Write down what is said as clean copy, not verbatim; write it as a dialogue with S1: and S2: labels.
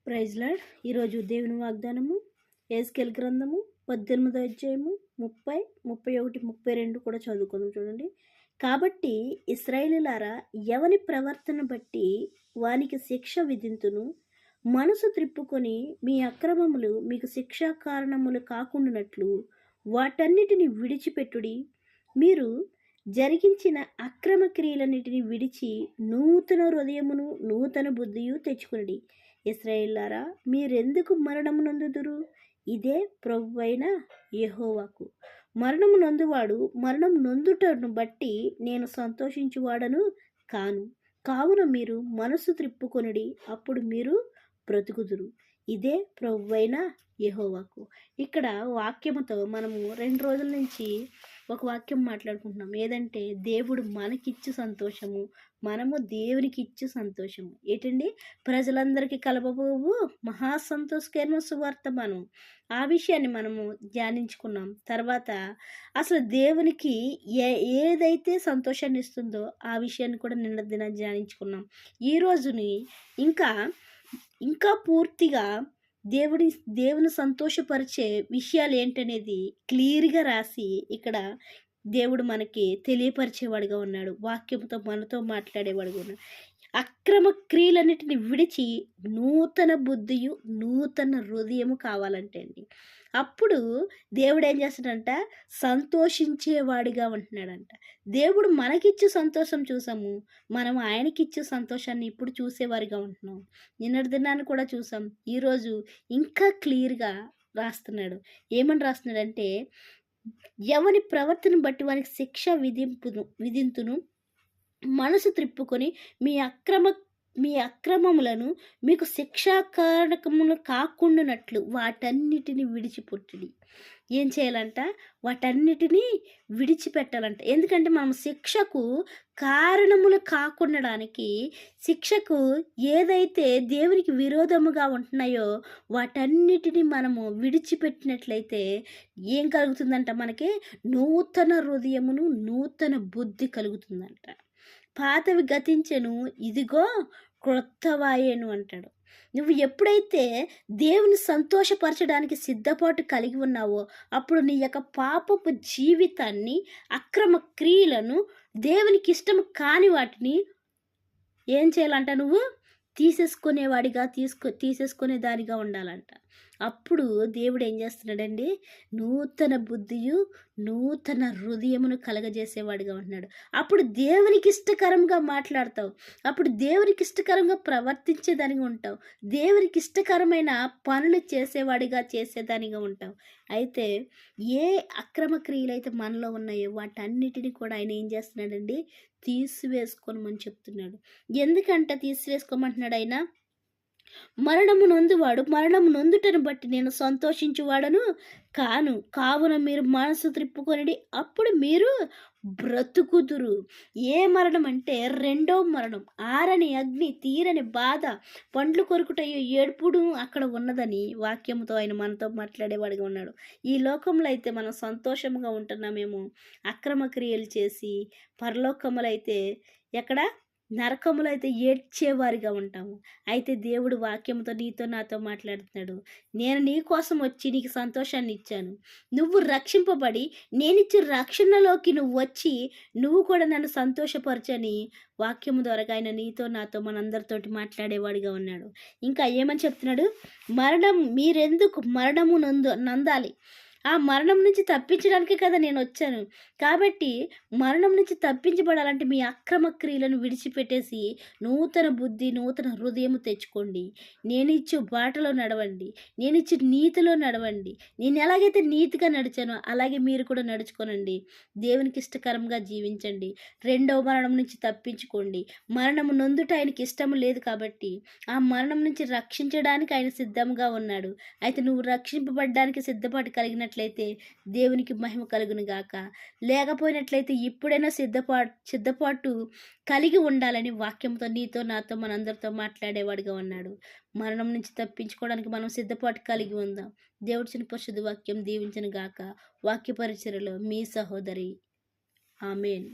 S1: Praise lord. ఈరోజు దేవుని వాగ్దానము యెహెజ్కేలు గ్రంథము 18వ అధ్యాయము 30, 31, 32 కూడా చదువుకుందాం. చూడండి. కాబట్టి ఇశ్రాయేలీయులారా, ఎవని ప్రవర్తన బట్టి వానికి శిక్ష విధింతును, మనసు త్రిప్పుకొని మీ అక్రమములు మీకు శిక్షా కారణములు కాకుండానట్లు వాటన్నిటిని విడిచిపెట్టుడి. మీరు జరిగించిన అక్రమ క్రియలన్నిటిని విడిచి నూతన హృదయమును నూతన బుద్ధియు తెచ్చుకునడి. ఇశ్రాయేలులారా, మీరెందుకు మరణము నొందుదురు? ఇదే ప్రభువైన యెహోవాకు. మరణము నొందువాడు మరణం నొందుటను బట్టి నేను సంతోషించువాడను కాను. కావున మీరు మనసు త్రిప్పుకొనుడి, అప్పుడు మీరు బ్రతుకుదురు. ఇదే ప్రభువైన యెహోవాకు. ఇక్కడ వాక్యముతో మనము 2 రోజుల నుంచి ఒక వాక్యం మాట్లాడుకుంటున్నాం. ఏదంటే దేవుడు మనకిచ్చు సంతోషము, మనము దేవునికి ఇచ్చు సంతోషము. ఏంటండి? ప్రజలందరికీ కలపబోవు మహా సంతోషకరమైన సువార్తమానం. ఆ విషయాన్ని మనము ధ్యానించుకున్నాం. తర్వాత అసలు దేవునికి ఏదైతే సంతోషాన్ని ఇస్తుందో ఆ విషయాన్ని కూడా నిన్న దినం ధ్యానించుకున్నాం. ఈ రోజుని ఇంకా పూర్తిగా దేవుని సంతోషపరిచే విషయాలు ఏంటనేది క్లియర్గా రాసి ఇక్కడ దేవుడు మనకి తెలియపరిచేవాడుగా ఉన్నాడు. వాక్యంతో మనతో మాట్లాడేవాడుగా ఉన్నాడు. అక్రమ క్రియలన్నిటిని విడిచి నూతన బుద్ధియు నూతన హృదయము కావాలంటే అండి, అప్పుడు దేవుడు ఏం చేస్తాడంట? సంతోషించేవాడిగా ఉంటున్నాడంట. దేవుడు మనకిచ్చే సంతోషం చూసాము, మనం ఆయనకిచ్చే సంతోషాన్ని ఇప్పుడు చూసేవారిగా ఉంటున్నాం. నిన్నటి దినాన్ని కూడా చూసాం. ఈరోజు ఇంకా క్లియర్గా రాస్తున్నాడు. ఏమని రాస్తున్నాడంటే, ఎవని ప్రవర్తన బట్టి వానికి శిక్ష విధింతును, మనసు త్రిప్పుకొని మీ అక్రమములను మీకు శిక్షాకారకములు కాకుండానట్లు వాటన్నిటిని విడిచిపెట్టుడి. ఏం చేయాలంట? వాటన్నిటినీ విడిచిపెట్టాలంట. ఎందుకంటే మనం శిక్షకు కారణములు కాకుండడానికి, శిక్షకు ఏదైతే దేవునికి విరోధముగా ఉంటున్నాయో వాటన్నిటిని మనము విడిచిపెట్టినట్లయితే ఏం కలుగుతుందంట? మనకి నూతన హృదయమును నూతన బుద్ధి కలుగుతుందంట. పాతవి గతించెను, ఇదిగో క్రొత్తవాయేను అంటాడు. నువ్వు ఎప్పుడైతే దేవుని సంతోషపరచడానికి సిద్ధపాటు కలిగి ఉన్నావో అప్పుడు నీ యొక్క పాపపు జీవితాన్ని, అక్రమ క్రియలను, దేవునికి ఇష్టం కాని వాటిని ఏం చేయాలంట? నువ్వు తీసేసుకునే దానిగా ఉండాలంట. అప్పుడు దేవుడు ఏం చేస్తున్నాడండి? నూతన బుద్ధియు నూతన హృదయమును కలగజేసేవాడిగా ఉంటున్నాడు. అప్పుడు దేవునికి ఇష్టకరంగా మాట్లాడతావు, అప్పుడు దేవునికి ఇష్టకరంగా ప్రవర్తించేదానిగా ఉంటావు, దేవునికి ఇష్టకరమైన పనులు చేసేదానిగా ఉంటావు. అయితే ఏ అక్రమ క్రియలు అయితే మనలో ఉన్నాయో వాటన్నిటిని కూడా ఆయన ఏం చేస్తున్నాడండి? తీసివేసుకోమని చెప్తున్నాడు. ఎందుకంట తీసివేసుకోమంటున్నాడు ఆయన? మరణము నొందువాడు మరణము నొందుటను బట్టి నేను సంతోషించువాడను కాను. కావున మీరు మనసు త్రిప్పుకొనిడి, అప్పుడు మీరు బ్రతుకుదురు. ఏ మరణం అంటే రెండో మరణం. ఆరని అగ్ని, తీరని బాధ, పండ్లు కొరుకుటయో ఏడుపుడు అక్కడ ఉన్నదని వాక్యంతో ఆయన మనతో మాట్లాడేవాడిగా ఉన్నాడు. ఈ లోకంలో అయితే మనం సంతోషంగా ఉంటున్నామేమో, అక్రమ క్రియలు చేసి, పరలోకములు అయితే ఎక్కడ? నరకములు అయితే ఏడ్చేవారిగా ఉంటాము. అయితే దేవుడు వాక్యంతో నీతో నాతో మాట్లాడుతున్నాడు. నేను నీ కోసం వచ్చి నీకు సంతోషాన్ని ఇచ్చాను. నువ్వు రక్షింపబడి నేనిచ్చే రక్షణలోకి నువ్వు వచ్చి నువ్వు కూడా నన్ను సంతోషపరచని వాక్యము ద్వారా ఆయన నీతో నాతో మనందరితోటి మాట్లాడేవాడిగా ఉన్నాడు. ఇంకా ఏమని చెప్తున్నాడు? మీరెందుకు మరణము నందాలి? ఆ మరణం నుంచి తప్పించడానికే కదా నేను వచ్చాను. కాబట్టి మరణం నుంచి తప్పించబడాలంటే మీ అక్రమ క్రియలను విడిచిపెట్టేసి నూతన బుద్ధి నూతన హృదయము తెచ్చుకోండి. నేను ఇచ్చే బాటలో నడవండి, నేను ఇచ్చే నీతిలో నడవండి. నేను ఎలాగైతే నీతిగా నడిచానో అలాగే మీరు కూడా నడుచుకోనండి. దేవునికి ఇష్టకరంగా జీవించండి. రెండవ మరణం నుంచి తప్పించుకోండి. మరణము నొందుట ఆయనకి ఇష్టం లేదు కాబట్టి ఆ మరణం నుంచి రక్షించడానికి ఆయన సిద్ధంగా ఉన్నాడు. అయితే నువ్వు రక్షింపబడడానికి సిద్ధపాటు కలిగినట్లయితే దేవునికి మహిమ కలుగును గాక. లేకపోయినట్లయితే ఇప్పుడైనా సిద్ధపాటు కలిగి ఉండాలని వాక్యంతో నీతో నాతో మనందరితో మాట్లాడేవాడిగా ఉన్నాడు. మరణం నుంచి తప్పించుకోవడానికి మనం సిద్ధపాటు కలిగి ఉందాం. దేవుడి చిన్న పరిశుద్ధ వాక్యం దీవించును గాక. వాక్య పరిచర్యలో మీ సహోదరి. ఆమేన్.